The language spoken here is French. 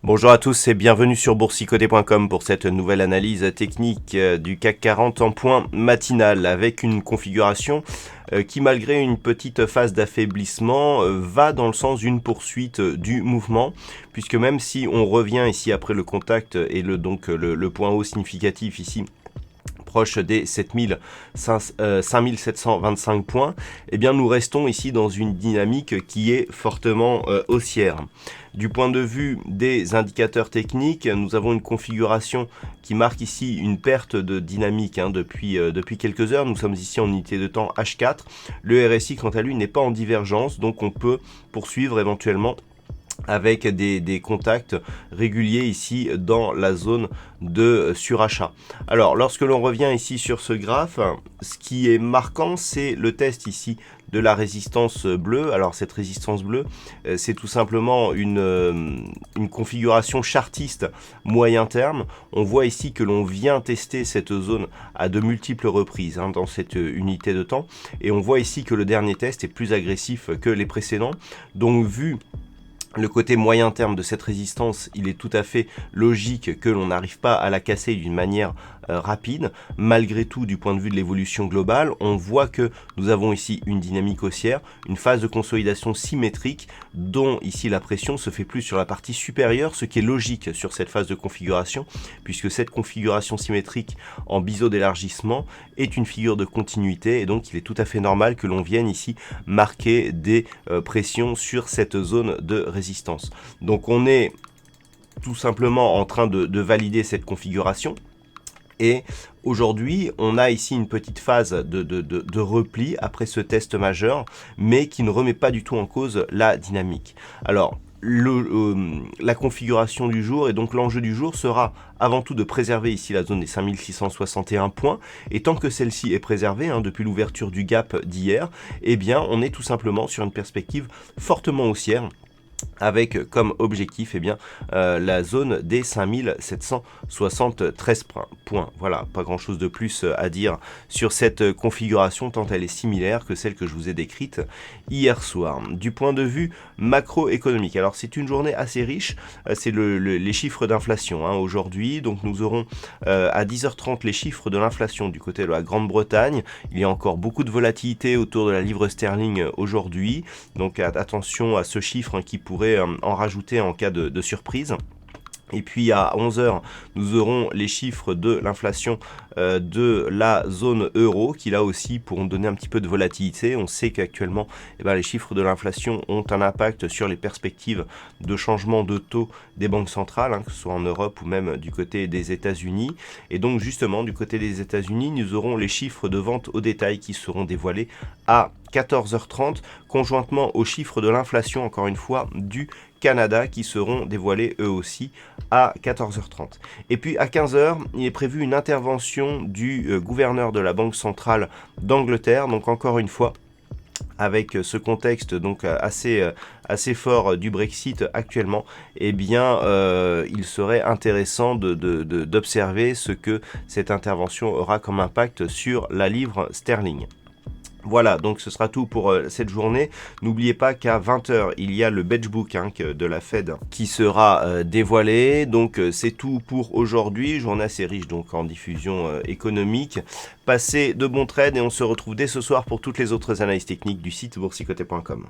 Bonjour à tous et bienvenue sur boursicoté.com pour cette nouvelle analyse technique du CAC 40 en point matinal avec une configuration qui, malgré une petite phase d'affaiblissement, va dans le sens d'une poursuite du mouvement, puisque même si on revient ici après le contact et le point haut significatif ici proche des 5725 points, eh bien nous restons ici dans une dynamique qui est fortement haussière. Du point de vue des indicateurs techniques, nous avons une configuration qui marque ici une perte de dynamique depuis quelques heures. Nous sommes ici en unité de temps H4. Le RSI, quant à lui, n'est pas en divergence, donc on peut poursuivre éventuellement avec des contacts réguliers ici dans la zone de surachat. Alors, lorsque l'on revient ici sur ce graphe, ce qui est marquant, c'est le test ici de la résistance bleue. Alors, cette résistance bleue, c'est tout simplement une configuration chartiste moyen terme. On voit ici que l'on vient tester cette zone à de multiples reprises dans cette unité de temps. Et on voit ici que le dernier test est plus agressif que les précédents. Donc, vu le côté moyen terme de cette résistance, il est tout à fait logique que l'on n'arrive pas à la casser d'une manière rapide. Malgré tout, du point de vue de l'évolution globale, on voit que nous avons ici une dynamique haussière, une phase de consolidation symétrique dont ici la pression se fait plus sur la partie supérieure, ce qui est logique sur cette phase de configuration, puisque cette configuration symétrique en biseau d'élargissement est une figure de continuité et donc il est tout à fait normal que l'on vienne ici marquer des pressions sur cette zone de résistance. Donc on est tout simplement en train de valider cette configuration. Et aujourd'hui, on a ici une petite phase de repli après ce test majeur, mais qui ne remet pas du tout en cause la dynamique. Alors, la configuration du jour et donc l'enjeu du jour sera avant tout de préserver ici la zone des 5661 points, et tant que celle-ci est préservée depuis l'ouverture du gap d'hier, eh bien on est tout simplement sur une perspective fortement haussière, avec comme objectif la zone des 5773 points. Voilà, pas grand chose de plus à dire sur cette configuration tant elle est similaire que celle que je vous ai décrite hier soir. Du point de vue macroéconomique, alors c'est une journée assez riche, c'est les chiffres d'inflation aujourd'hui, donc nous aurons à 10h30 les chiffres de l'inflation du côté de la Grande-Bretagne. Il y a encore beaucoup de volatilité autour de la livre sterling aujourd'hui, donc attention à ce chiffre qui pourrait en rajouter en cas de surprise. Et puis à 11h, nous aurons les chiffres de l'inflation de la zone euro qui là aussi pourront donner un petit peu de volatilité. On sait qu'actuellement, les chiffres de l'inflation ont un impact sur les perspectives de changement de taux des banques centrales, que ce soit en Europe ou même du côté des États-Unis. Et donc justement, du côté des États-Unis, nous aurons les chiffres de vente au détail qui seront dévoilés à 14h30, conjointement aux chiffres de l'inflation, encore une fois, du Canada qui seront dévoilés eux aussi à 14h30. Et puis à 15h, il est prévu une intervention du gouverneur de la Banque centrale d'Angleterre, donc encore une fois, avec ce contexte donc assez fort du Brexit actuellement, il serait intéressant d'observer ce que cette intervention aura comme impact sur la livre sterling. Voilà, donc ce sera tout pour cette journée. N'oubliez pas qu'à 20h, il y a le Beige-Book de la Fed qui sera dévoilé. Donc c'est tout pour aujourd'hui. Journée assez riche donc en diffusion économique. Passez de bons trades et on se retrouve dès ce soir pour toutes les autres analyses techniques du site boursicoté.com.